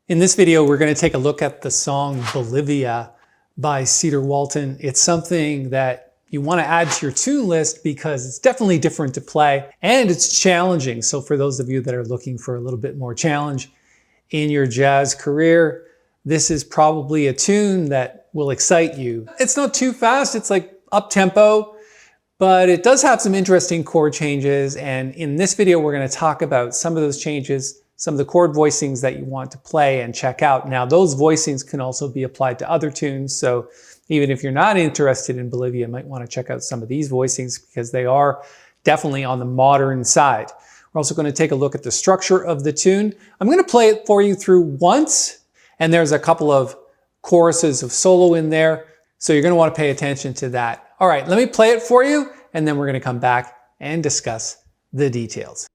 In this video, we're going to take a look at the song Bolivia by Cedar Walton. It's something that you want to add to your tune list because it's definitely different to play and it's challenging. So for those of you that are looking for a little bit more challenge in your jazz career, this is probably a tune that will excite you. It's not too fast, it's like up tempo, but it does have some interesting chord changes. And in this video, we're going to talk about some of those changes, some of the chord voicings that you want to play and check out. Now, those voicings can also be applied to other tunes. So even if you're not interested in Bolivia, you might want to check out some of these voicings because they are definitely on the modern side. We're also going to take a look at the structure of the tune. I'm going to play it for you through once, and there's a couple of choruses of solo in there. So you're going to want to pay attention to that. All right, let me play it for you, and then we're going to come back and discuss the details.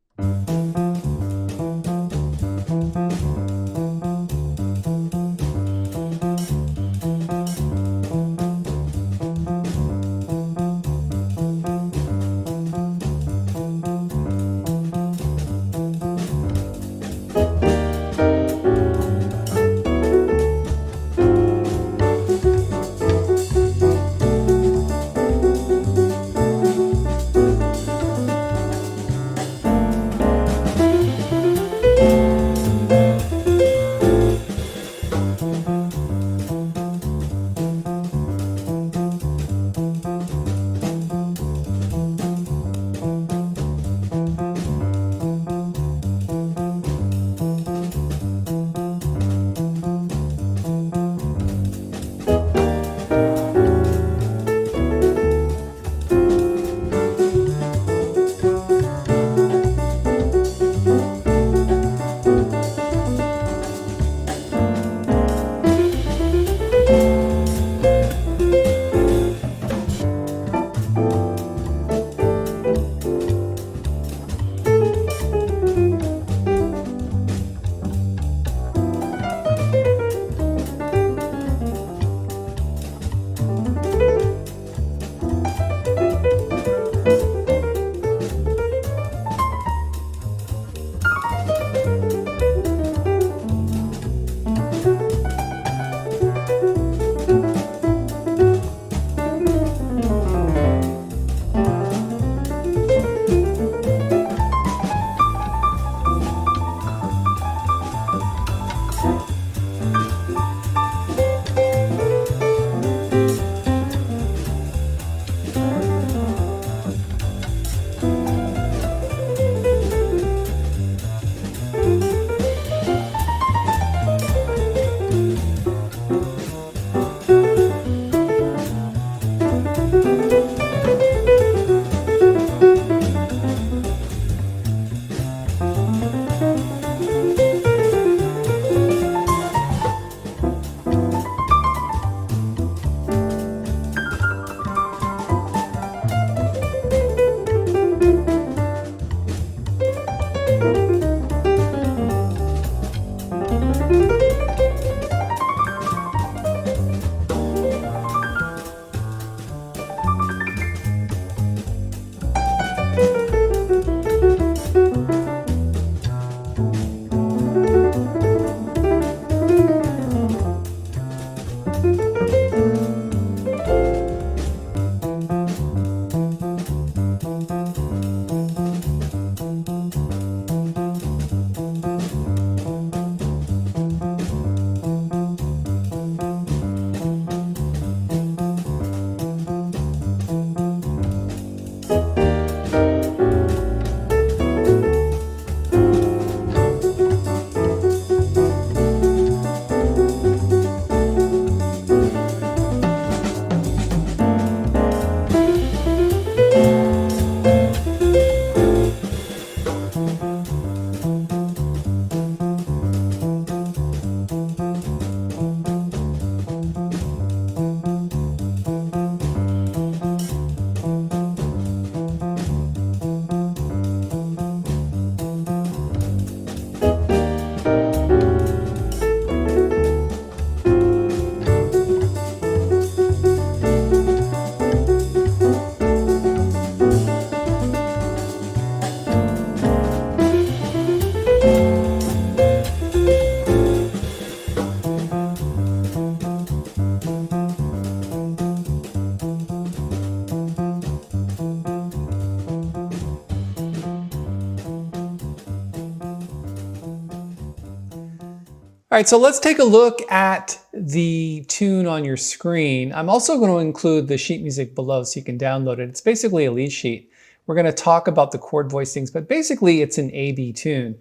All right, so let's take a look at the tune on your screen. I'm also going to include the sheet music below so you can download it. It's basically a lead sheet. We're going to talk about the chord voicings, but basically it's an A-B tune.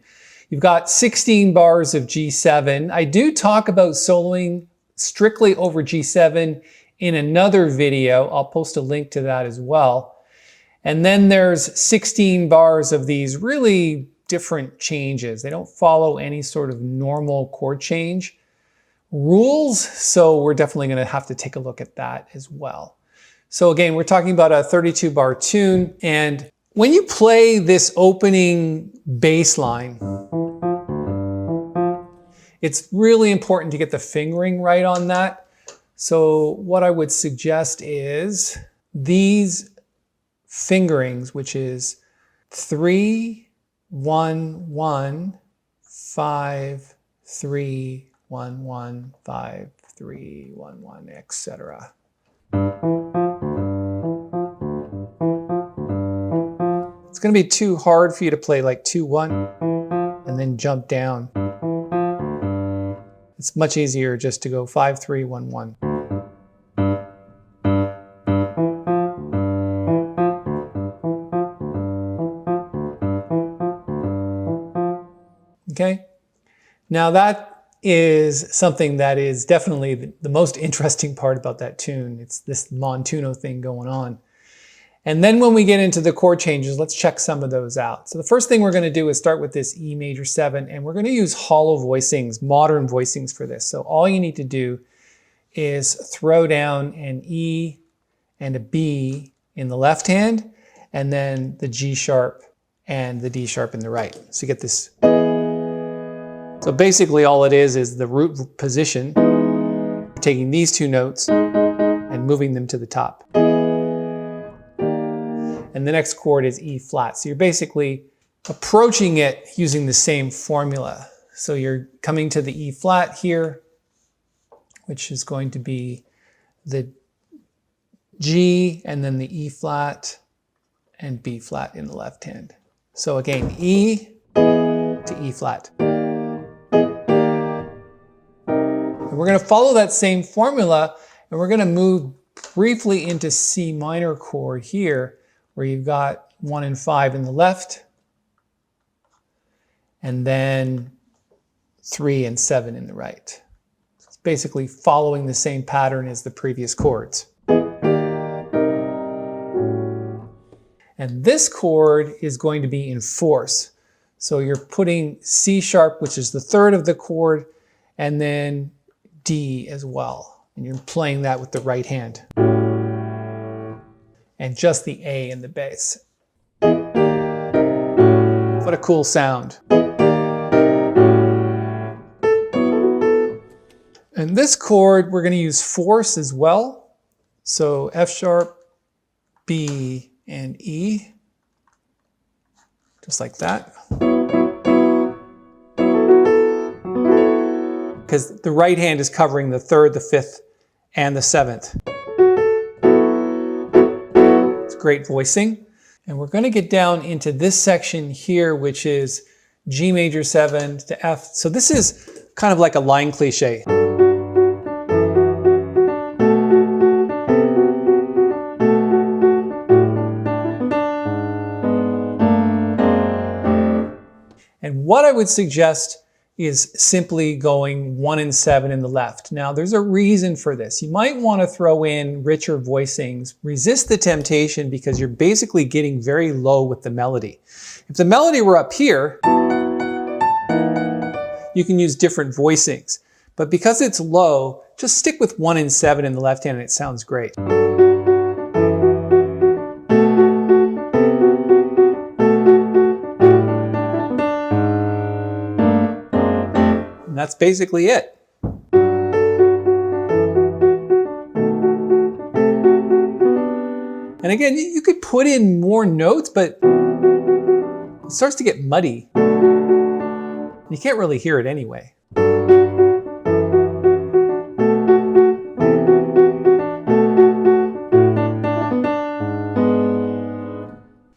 You've got 16 bars of G7. I do talk about soloing strictly over G7 in another video. I'll post a link to that as well. And then there's 16 bars of these really different changes. They don't follow any sort of normal chord change rules, so we're definitely going to have to take a look at that as well. So again, we're talking about a 32 bar tune, and when you play this opening bass line, it's really important to get the fingering right on that. So what I would suggest is these fingerings, which is 3, 1, 1, 5, 3, 1, 1, 5, 3, 1, 1, etc. It's going to be too hard for you to play like 2, 1 and then jump down. It's much easier just to go 5, 3, 1, 1. Okay, now that is something that is definitely the most interesting part about that tune. It's this montuno thing going on. And then when we get into the chord changes, let's check some of those out. So the first thing we're going to do is start with this E major 7, and we're going to use hollow voicings, modern voicings for this. So all you need to do is throw down an E and a B in the left hand, and then the G sharp and the D sharp in the right. So you get this. So basically all it is the root position, taking these two notes and moving them to the top. And the next chord is E flat. So you're basically approaching it using the same formula. So you're coming to the E flat here, which is going to be the G and then the E flat and B flat in the left hand. So again, E to E flat. And we're going to follow that same formula, and we're going to move briefly into C minor chord here, where you've got 1 and 5 in the left, and then 3 and 7 in the right. It's basically following the same pattern as the previous chords. And this chord is going to be in fourths. So you're putting C sharp, which is the third of the chord, and then D as well. And you're playing that with the right hand. And just the A in the bass. What a cool sound. And this chord, we're going to use fourths as well. So F sharp, B, and E. Just like that. Because the right hand is covering the third, the fifth, and the seventh. It's great voicing. And we're going to get down into this section here, which is G major 7 to F. So this is kind of like a line cliche. And what I would suggest is simply going 1 and 7 in the left. Now there's a reason for this. You might want to throw in richer voicings. Resist the temptation because you're basically getting very low with the melody. If the melody were up here, you can use different voicings. But because it's low, just stick with 1 and 7 in the left hand and it sounds great. And that's basically it. And again, you could put in more notes, but it starts to get muddy. You can't really hear it anyway.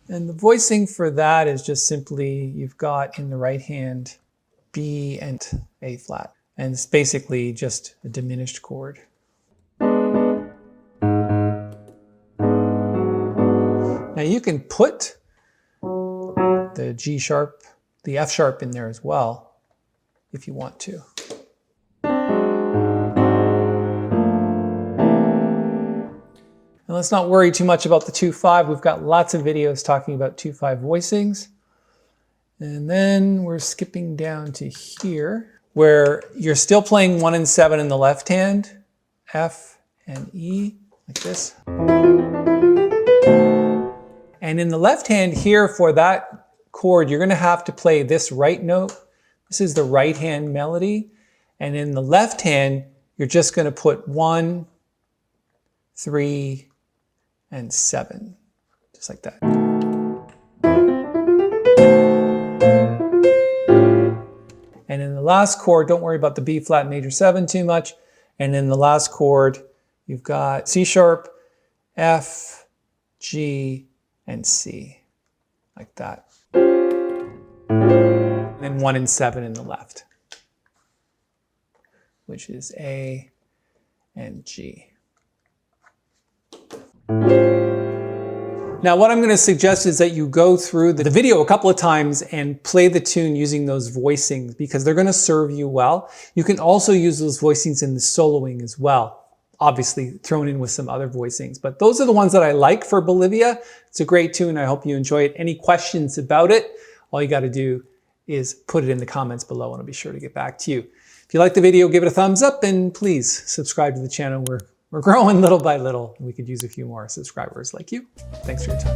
And the voicing for that is just simply, you've got in the right hand B and A flat. And it's basically just a diminished chord. Now you can put the G sharp, the F sharp in there as well, if you want to. And let's not worry too much about the 2/5. We've got lots of videos talking about 2/5 voicings. And then we're skipping down to here, where you're still playing 1 and 7 in the left hand, F and E, like this. And in the left hand here for that chord, you're gonna have to play this right note. This is the right hand melody. And in the left hand, you're just gonna put 1, 3, and 7, just like that. And in the last chord, don't worry about the B flat major 7 too much. And in the last chord, you've got C sharp, F, G, and C, like that. And then 1 and 7 in the left, which is A and G. Now what I'm going to suggest is that you go through the video a couple of times and play the tune using those voicings, because they're going to serve you well. You can also use those voicings in the soloing as well, obviously thrown in with some other voicings. But those are the ones that I like for Bolivia. It's a great tune. I hope you enjoy it. Any questions about it, all you got to do is put it in the comments below and I'll be sure to get back to you. If you like the video, give it a thumbs up and please subscribe to the channel. We're growing little by little, and we could use a few more subscribers like you. Thanks for your time.